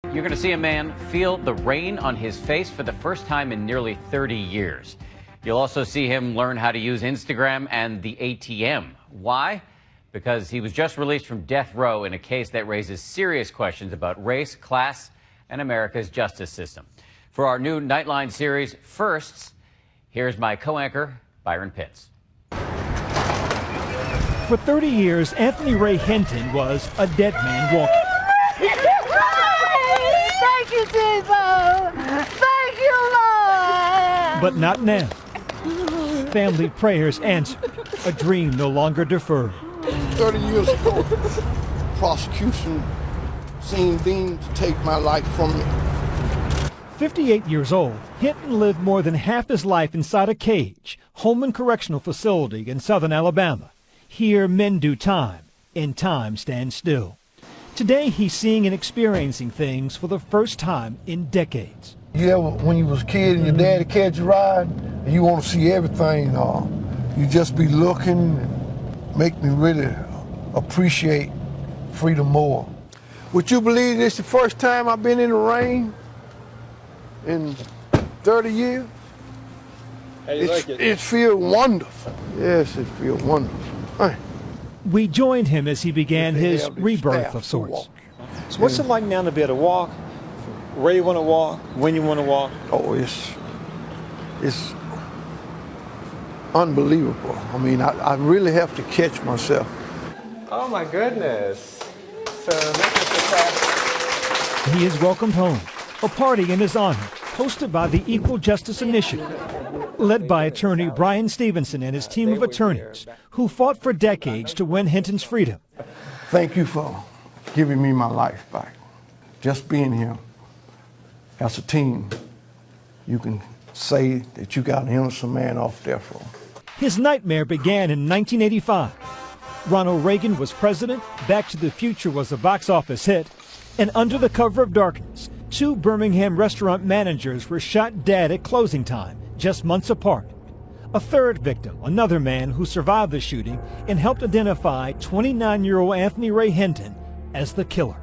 You're going to see a man feel the rain on his face for the first time in nearly 30 years. You'll also see him learn how to use Instagram and the ATM. Why? Because he was just released from death row in a case that raises serious questions about race, class, and America's justice system. For our new Nightline series, Firsts, here's my co-anchor, Byron Pitts. For 30 years, Anthony Ray Hinton was a dead man walking. Thank you, Jesus. Thank you, Lord. But not now. Family prayers answered, a dream no longer deferred. 30 years ago, prosecution seemed deemed to take my life from me. 58 years old, Hinton lived more than half his life inside a cage, Holman Correctional Facility in southern Alabama. Here, men do time, and time stands still. Today, he's seeing and experiencing things for the first time in decades. You ever, when you was a kid and your daddy catch a ride, and you want to see everything, you just be looking, and make me really appreciate freedom more. Would you believe this is the first time I've been in the rain in 30 years? How you like it? It feels wonderful. Yes, it feels wonderful. Hey. We joined him as he began his rebirth of sorts. So what's it like now to be able to walk, where you want to walk, when you want to walk? Oh, it's unbelievable. I mean, I really have to catch myself. Oh my goodness. So this is the class. He is welcomed home, a party in his honor, hosted by the Equal Justice Initiative, led by attorney Brian Stevenson and his team of attorneys who fought for decades to win Hinton's freedom. Thank you for giving me my life back. Just being here as a team, you can say that you got an innocent man off death row. His nightmare began in 1985. Ronald Reagan was president, Back to the Future was a box office hit, and under the cover of darkness, 2 Birmingham restaurant managers were shot dead at closing time, just months apart. A third victim, another man who survived the shooting and helped identify 29-year-old Anthony Ray Hinton as the killer.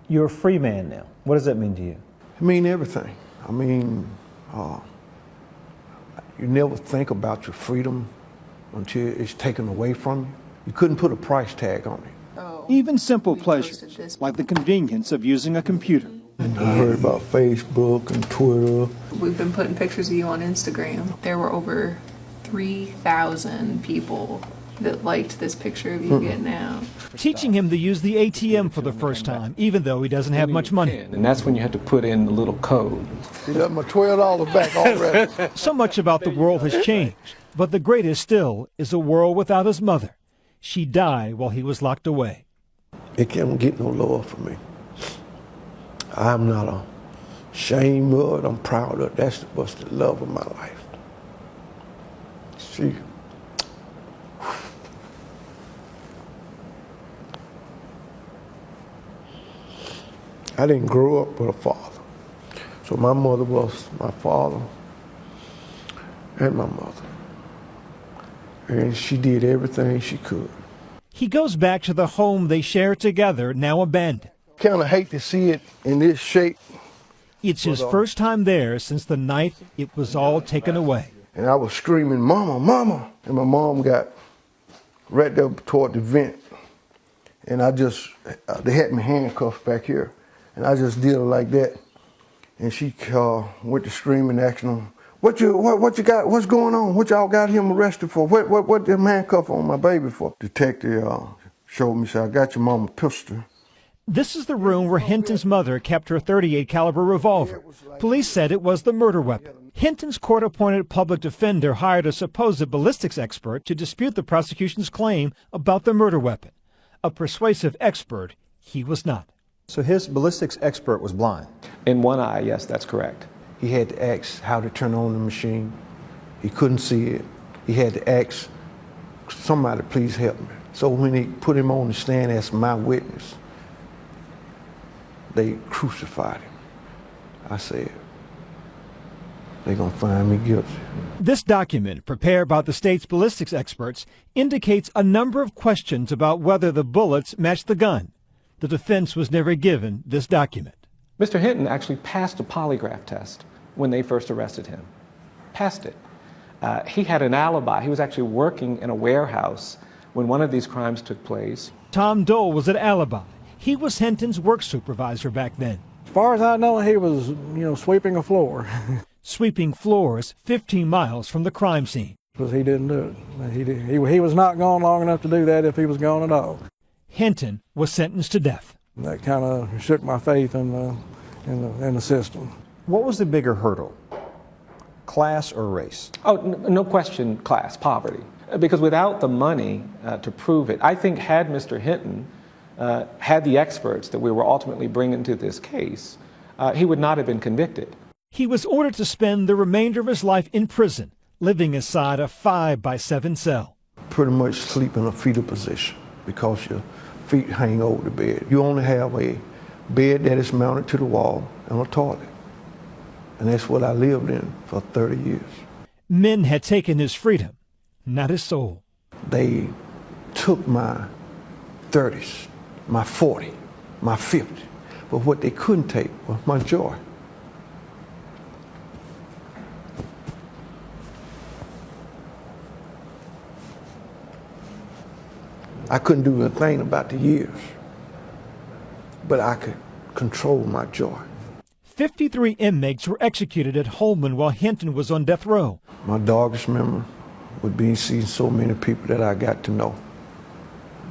You're a free man now. What does that mean to you? It means everything. I mean, you never think about your freedom until it's taken away from you. You couldn't put a price tag on it. Even simple pleasures, like the convenience of using a computer. I heard about Facebook and Twitter. We've been putting pictures of you on Instagram. There were over 3,000 people that liked this picture of you getting out. Teaching him to use the ATM for the first time, even though he doesn't have much money. And that's when you have to put in a little code. He got my $12 back already. So much about the world has changed, but the greatest still is a world without his mother. She died while he was locked away. It can't get no lower for me. I'm not ashamed of it. I'm proud of it. That's what's the love of my life. See, I didn't grow up with a father. So my mother was my father and my mother. And she did everything she could. He goes back to the home they shared together, now abandoned. Kind of hate to see it in this shape. It's his first time there since the night it was all taken away. And I was screaming, "Mama, Mama!" And my mom got right there toward the vent. And I just, they had me handcuffed back here. And I just did it like that. And she went to screaming, asking them, what you got, what's going on? What y'all got him arrested for? What them handcuff on my baby for? Detective showed me, said, "I got your mama pistol." This is the room where Hinton's mother kept her .38 caliber revolver. Police said it was the murder weapon. Hinton's court-appointed public defender hired a supposed ballistics expert to dispute the prosecution's claim about the murder weapon. A persuasive expert, he was not. So his ballistics expert was blind. In one eye, yes, that's correct. He had to ask how to turn on the machine. He couldn't see it. He had to ask somebody, please help me. So when they put him on the stand as my witness, they crucified him. I said, they're gonna find me guilty. This document, prepared by the state's ballistics experts, indicates a number of questions about whether the bullets matched the gun. The defense was never given this document. Mr. Hinton actually passed a polygraph test when they first arrested him. Passed it. He had an alibi. He was actually working in a warehouse when one of these crimes took place. Tom Dole was at Alibi. He was Hinton's work supervisor back then. As far as I know, he was, sweeping a floor. Sweeping floors 15 miles from the crime scene. Because he didn't do it. He was not gone long enough to do that if he was gone at all. Hinton was sentenced to death. That kind of shook my faith in the system. What was the bigger hurdle, class or race? Oh, no question, class, poverty. Because without the money to prove it, I think had Mr. Hinton had the experts that we were ultimately bringing to this case, he would not have been convicted. He was ordered to spend the remainder of his life in prison, living inside a 5-by-7 cell. Pretty much sleep in a fetal position because your feet hang over the bed. You only have a bed that is mounted to the wall and a toilet. And that's what I lived in for 30 years. Men had taken his freedom, not his soul. They took my 30s, my 40, my 50, but what they couldn't take was my joy. I couldn't do a thing about the years, but I could control my joy. 53 inmates were executed at Holman while Hinton was on death row. My darkest memory would be seeing so many people that I got to know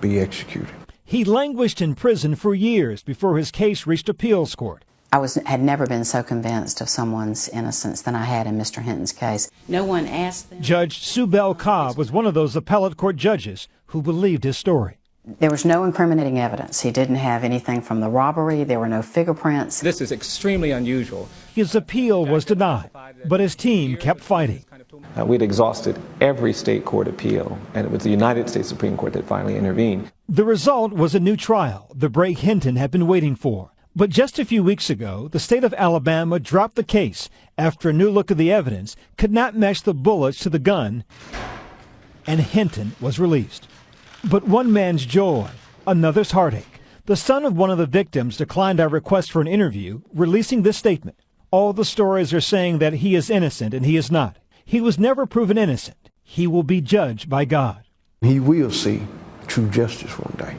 be executed. He languished in prison for years before his case reached appeals court. I had never been so convinced of someone's innocence than I had in Mr. Hinton's case. No one asked them. Judge Sue Bell Cobb was one of those appellate court judges who believed his story. There was no incriminating evidence. He didn't have anything from the robbery. There were no fingerprints. This is extremely unusual. His appeal was denied, but his team kept fighting. We'd exhausted every state court appeal, and it was the United States Supreme Court that finally intervened. The result was a new trial, the break Hinton had been waiting for. But just a few weeks ago, the state of Alabama dropped the case after a new look at the evidence could not match the bullets to the gun, and Hinton was released. But one man's joy, another's heartache. The son of one of the victims declined our request for an interview, releasing this statement. All the stories are saying that he is innocent, and he is not. He was never proven innocent. He will be judged by God. He will see true justice one day.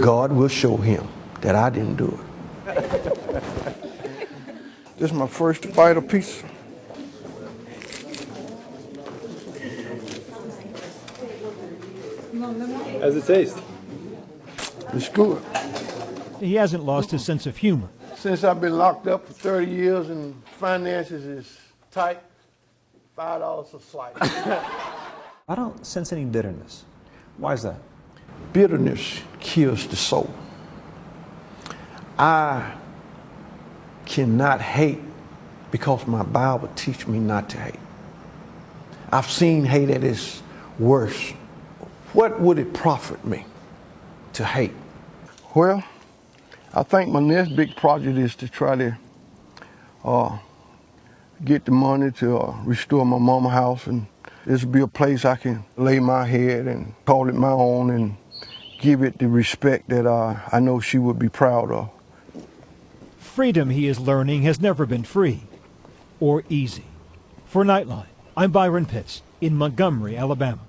God will show him that I didn't do it. This is my first bite of pizza. How's it taste? It's good. He hasn't lost his sense of humor. Since I've been locked up for 30 years and finances is tight, $5 a slice. I don't sense any bitterness. Why is that? Bitterness kills the soul. I cannot hate because my Bible teaches me not to hate. I've seen hate at its worst. What would it profit me to hate? Well, I think my next big project is to try to get the money to restore my mama's house, and this will be a place I can lay my head and call it my own and give it the respect that I know she would be proud of. Freedom, he is learning, has never been free or easy. For Nightline, I'm Byron Pitts in Montgomery, Alabama.